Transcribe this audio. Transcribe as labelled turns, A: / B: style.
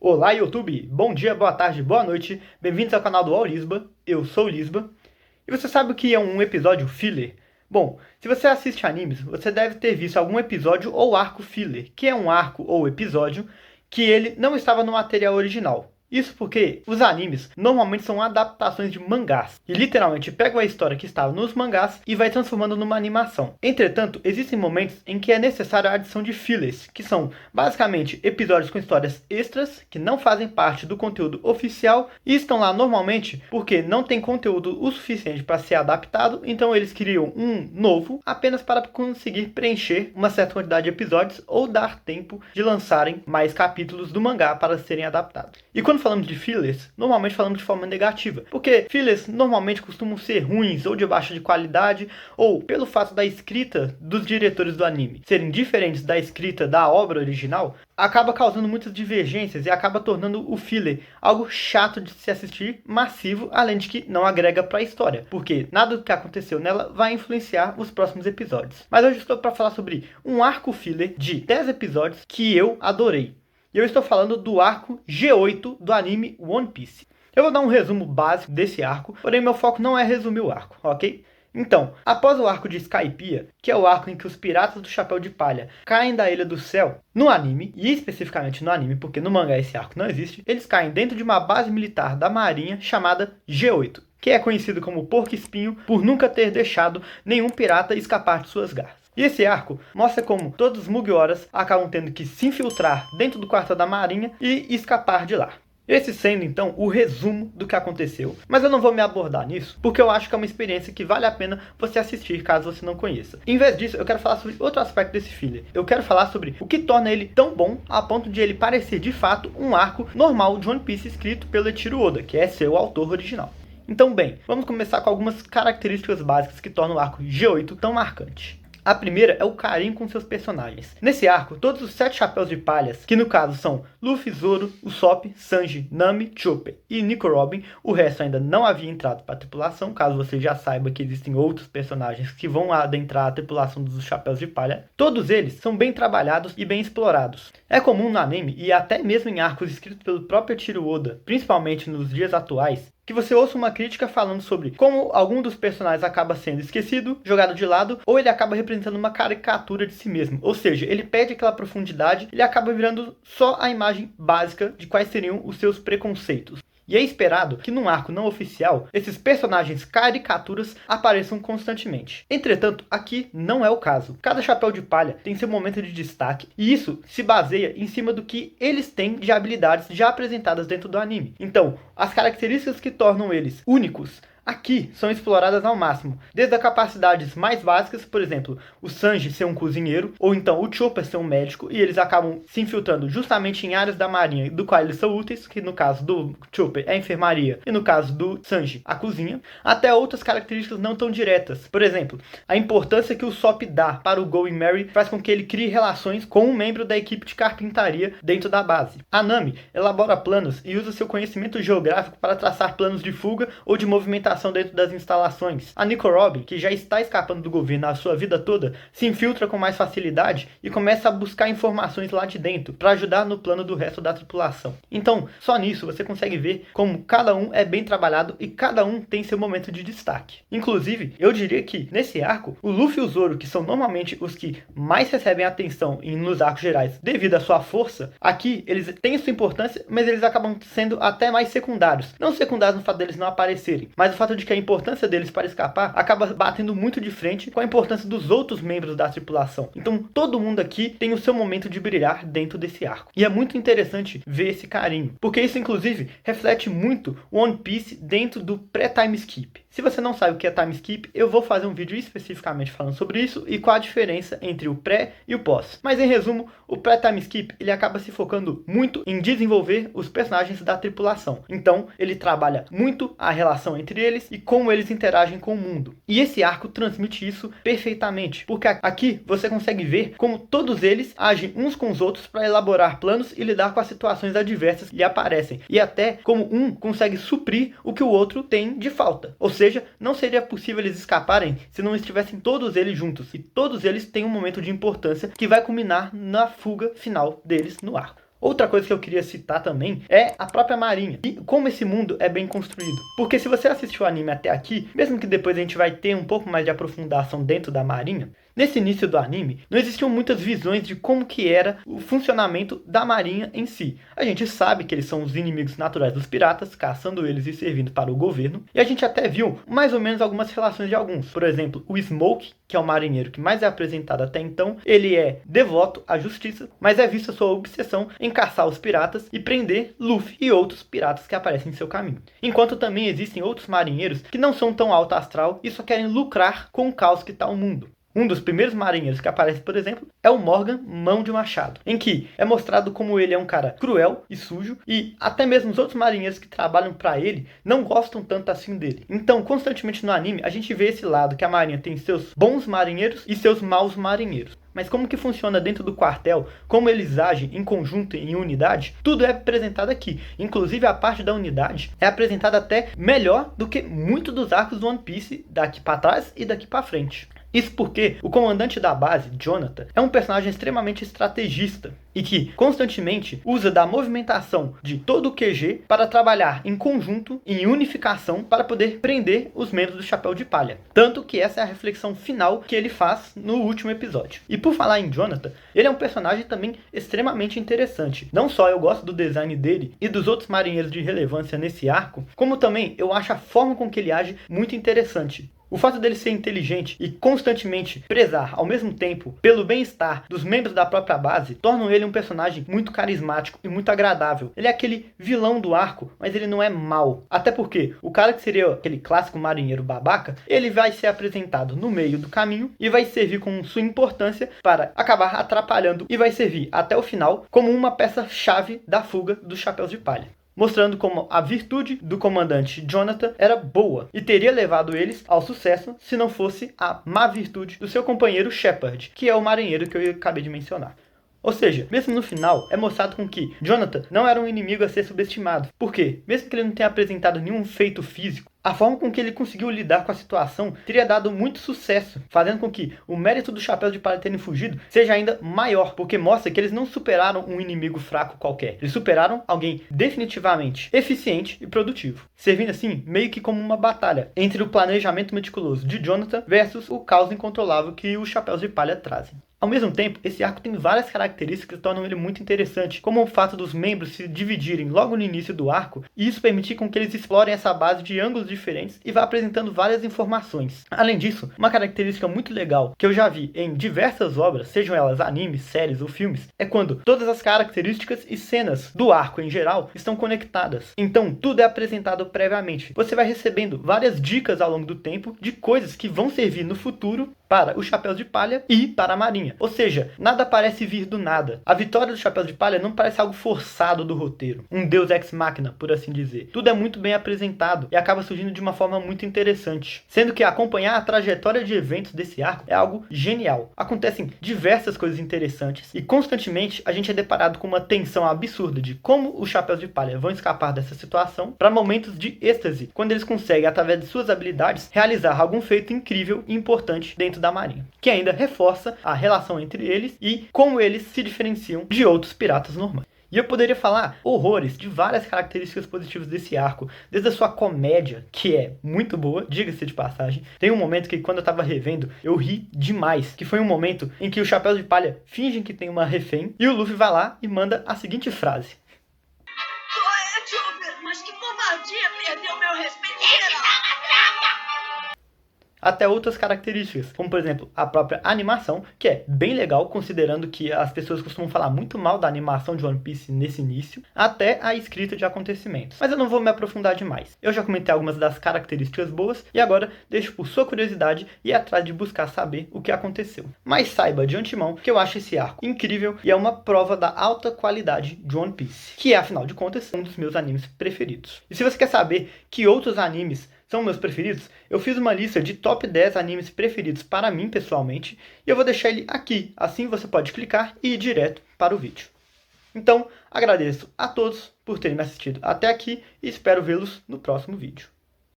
A: Olá, YouTube! Bom dia, boa tarde, boa noite. Bem-vindos ao canal do All Lisba. Eu sou o Lisba. E você sabe o que é um episódio filler? Bom, se você assiste animes, você deve ter visto algum episódio ou arco filler, que é um arco ou episódio que ele não estava no material original. Isso porque os animes normalmente são adaptações de mangás, e literalmente pegam a história que estava nos mangás e vai transformando numa animação. Entretanto, existem momentos em que é necessária a adição de fillers, que são basicamente episódios com histórias extras, que não fazem parte do conteúdo oficial, e estão lá normalmente porque não tem conteúdo o suficiente para ser adaptado, então eles criam um novo apenas para conseguir preencher uma certa quantidade de episódios ou dar tempo de lançarem mais capítulos do mangá para serem adaptados. E quando falamos de fillers, normalmente falamos de forma negativa, porque fillers normalmente costumam ser ruins ou de baixa de qualidade, ou pelo fato da escrita dos diretores do anime serem diferentes da escrita da obra original, acaba causando muitas divergências e acaba tornando o filler algo chato de se assistir, massivo, além de que não agrega para a história, porque nada do que aconteceu nela vai influenciar os próximos episódios. Mas hoje estou para falar sobre um arco filler de 10 episódios que eu adorei. E eu estou falando do arco G8 do anime One Piece. Eu vou dar um resumo básico desse arco, porém meu foco não é resumir o arco, ok? Então, após o arco de Skypiea, que é o arco em que os piratas do Chapéu de Palha caem da Ilha do Céu, no anime, e especificamente no anime, porque no mangá esse arco não existe, eles caem dentro de uma base militar da marinha chamada G8, que é conhecido como Porco-Espinho por nunca ter deixado nenhum pirata escapar de suas garras. E esse arco mostra como todos os Mugioras acabam tendo que se infiltrar dentro do quartel da marinha e escapar de lá. Esse sendo então o resumo do que aconteceu, mas eu não vou me abordar nisso, porque eu acho que é uma experiência que vale a pena você assistir caso você não conheça. Em vez disso, eu quero falar sobre outro aspecto desse filler. Eu quero falar sobre o que torna ele tão bom a ponto de ele parecer de fato um arco normal de One Piece escrito pelo Eiichiro Oda, que é seu autor original. Então bem, vamos começar com algumas características básicas que tornam o arco G8 tão marcante. A primeira é o carinho com seus personagens. Nesse arco, todos os 7 chapéus de palhas, que no caso são Luffy, Zoro, Usopp, Sanji, Nami, Chopper e Nico Robin, o resto ainda não havia entrado para a tripulação, caso você já saiba que existem outros personagens que vão adentrar a tripulação dos chapéus de palha. Todos eles são bem trabalhados e bem explorados. É comum no anime, e até mesmo em arcos escritos pelo próprio Eiichiro Oda, principalmente nos dias atuais, que você ouça uma crítica falando sobre como algum dos personagens acaba sendo esquecido, jogado de lado, ou ele acaba representando uma caricatura de si mesmo. Ou seja, ele perde aquela profundidade, ele acaba virando só a imagem básica de quais seriam os seus preconceitos. E é esperado que num arco não oficial, esses personagens caricaturas apareçam constantemente. Entretanto, aqui não é o caso. Cada chapéu de palha tem seu momento de destaque, e isso se baseia em cima do que eles têm de habilidades já apresentadas dentro do anime. Então, as características que tornam eles únicos aqui são exploradas ao máximo, desde as capacidades mais básicas, por exemplo, o Sanji ser um cozinheiro, ou então o Chopper ser um médico, e eles acabam se infiltrando justamente em áreas da marinha do qual eles são úteis, que no caso do Chopper é a enfermaria, e no caso do Sanji, a cozinha, até outras características não tão diretas. Por exemplo, a importância que o Usopp dá para o Going Merry faz com que ele crie relações com um membro da equipe de carpintaria dentro da base. A Nami elabora planos e usa seu conhecimento geográfico para traçar planos de fuga ou de movimentação dentro das instalações. A Nico Robin, que já está escapando do governo a sua vida toda, se infiltra com mais facilidade e começa a buscar informações lá de dentro para ajudar no plano do resto da tripulação. Então, só nisso você consegue ver como cada um é bem trabalhado e cada um tem seu momento de destaque. Inclusive, eu diria que nesse arco, o Luffy e o Zoro, que são normalmente os que mais recebem atenção nos arcos gerais devido à sua força, aqui eles têm sua importância, mas eles acabam sendo até mais secundários. Não secundários no fato deles não aparecerem, mas o fato de que a importância deles para escapar acaba batendo muito de frente com a importância dos outros membros da tripulação. Então todo mundo aqui tem o seu momento de brilhar dentro desse arco. E é muito interessante ver esse carinho, porque isso inclusive reflete muito o One Piece dentro do pré-time skip. Se você não sabe o que é time skip, eu vou fazer um vídeo especificamente falando sobre isso e qual a diferença entre o pré e o pós. Mas em resumo, o pré-time skip ele acaba se focando muito em desenvolver os personagens da tripulação. Então ele trabalha muito a relação entre eles e como eles interagem com o mundo. E esse arco transmite isso perfeitamente, porque aqui você consegue ver como todos eles agem uns com os outros para elaborar planos e lidar com as situações adversas que lhe aparecem. E até como um consegue suprir o que o outro tem de falta. Ou seja, não seria possível eles escaparem se não estivessem todos eles juntos. E todos eles têm um momento de importância que vai culminar na fuga final deles no arco. Outra coisa que eu queria citar também é a própria marinha e como esse mundo é bem construído. Porque se você assistiu o anime até aqui, mesmo que depois a gente vai ter um pouco mais de aprofundação dentro da marinha, nesse início do anime, não existiam muitas visões de como que era o funcionamento da marinha em si. A gente sabe que eles são os inimigos naturais dos piratas, caçando eles e servindo para o governo. E a gente até viu mais ou menos algumas relações de alguns. Por exemplo, o Smoke, que é o marinheiro que mais é apresentado até então, ele é devoto à justiça, mas é vista sua obsessão em caçar os piratas e prender Luffy e outros piratas que aparecem em seu caminho. Enquanto também existem outros marinheiros que não são tão alto astral e só querem lucrar com o caos que está o mundo. Um dos primeiros marinheiros que aparece, por exemplo, é o Morgan Mão de Machado, em que é mostrado como ele é um cara cruel e sujo, e até mesmo os outros marinheiros que trabalham para ele não gostam tanto assim dele. Então, constantemente no anime, a gente vê esse lado que a marinha tem seus bons marinheiros e seus maus marinheiros. Mas como que funciona dentro do quartel, como eles agem em conjunto, em unidade, tudo é apresentado aqui. Inclusive a parte da unidade é apresentada até melhor do que muito dos arcos do One Piece daqui para trás e daqui para frente. Isso porque o comandante da base, Jonathan, é um personagem extremamente estrategista e que constantemente usa da movimentação de todo o QG para trabalhar em conjunto, em unificação, para poder prender os membros do Chapéu de Palha. Tanto que essa é a reflexão final que ele faz no último episódio. E por falar em Jonathan, ele é um personagem também extremamente interessante. Não só eu gosto do design dele e dos outros marinheiros de relevância nesse arco, como também eu acho a forma com que ele age muito interessante. O fato dele ser inteligente e constantemente prezar ao mesmo tempo pelo bem-estar dos membros da própria base tornam ele um personagem muito carismático e muito agradável. Ele é aquele vilão do arco, mas ele não é mau. Até porque o cara que seria aquele clássico marinheiro babaca, ele vai ser apresentado no meio do caminho e vai servir com sua importância para acabar atrapalhando e vai servir até o final como uma peça-chave da fuga dos Chapéus de Palha, mostrando como a virtude do comandante Jonathan era boa e teria levado eles ao sucesso se não fosse a má virtude do seu companheiro Shepard, que é o marinheiro que eu acabei de mencionar. Ou seja, mesmo no final, é mostrado com que Jonathan não era um inimigo a ser subestimado. Porque, mesmo que ele não tenha apresentado nenhum feito físico, a forma com que ele conseguiu lidar com a situação teria dado muito sucesso, fazendo com que o mérito do Chapéu de Palha terem fugido seja ainda maior, porque mostra que eles não superaram um inimigo fraco qualquer. Eles superaram alguém definitivamente eficiente e produtivo, servindo assim meio que como uma batalha entre o planejamento meticuloso de Jonathan versus o caos incontrolável que os Chapéus de Palha trazem. Ao mesmo tempo, esse arco tem várias características que tornam ele muito interessante, como o fato dos membros se dividirem logo no início do arco, e isso permitir com que eles explorem essa base de ângulos diferentes e vá apresentando várias informações. Além disso, uma característica muito legal que eu já vi em diversas obras, sejam elas animes, séries ou filmes, é quando todas as características e cenas do arco em geral estão conectadas. Então, tudo é apresentado previamente. Você vai recebendo várias dicas ao longo do tempo de coisas que vão servir no futuro para os Chapéus de Palha e para a Marinha. Ou seja, nada parece vir do nada. A vitória dos Chapéus de Palha não parece algo forçado do roteiro, um deus ex machina, por assim dizer. Tudo é muito bem apresentado e acaba surgindo de uma forma muito interessante, sendo que acompanhar a trajetória de eventos desse arco é algo genial. Acontecem diversas coisas interessantes e constantemente a gente é deparado com uma tensão absurda de como os Chapéus de Palha vão escapar dessa situação para momentos de êxtase, quando eles conseguem, através de suas habilidades, realizar algum feito incrível e importante dentro da Marinha, que ainda reforça a relação entre eles e como eles se diferenciam de outros piratas normais. E eu poderia falar horrores de várias características positivas desse arco, desde a sua comédia, que é muito boa, diga-se de passagem. Tem um momento que, quando eu tava revendo, eu ri demais, que foi um momento em que os Chapéus de Palha fingem que tem uma refém, e o Luffy vai lá e manda a seguinte frase:
B: É, Chopper, mas que covardia, perdeu meu respeito geral.
A: Até outras características, como por exemplo a própria animação, que é bem legal, considerando que as pessoas costumam falar muito mal da animação de One Piece nesse início, até a escrita de acontecimentos. Mas eu não vou me aprofundar demais. Eu já comentei algumas das características boas e agora deixo por sua curiosidade ir atrás de buscar saber o que aconteceu. Mas saiba de antemão que eu acho esse arco incrível e é uma prova da alta qualidade de One Piece, que é, afinal de contas, um dos meus animes preferidos. E se você quer saber que outros animes são meus preferidos, eu fiz uma lista de top 10 animes preferidos para mim pessoalmente e eu vou deixar ele aqui, assim você pode clicar e ir direto para o vídeo. Então, agradeço a todos por terem me assistido até aqui e espero vê-los no próximo vídeo.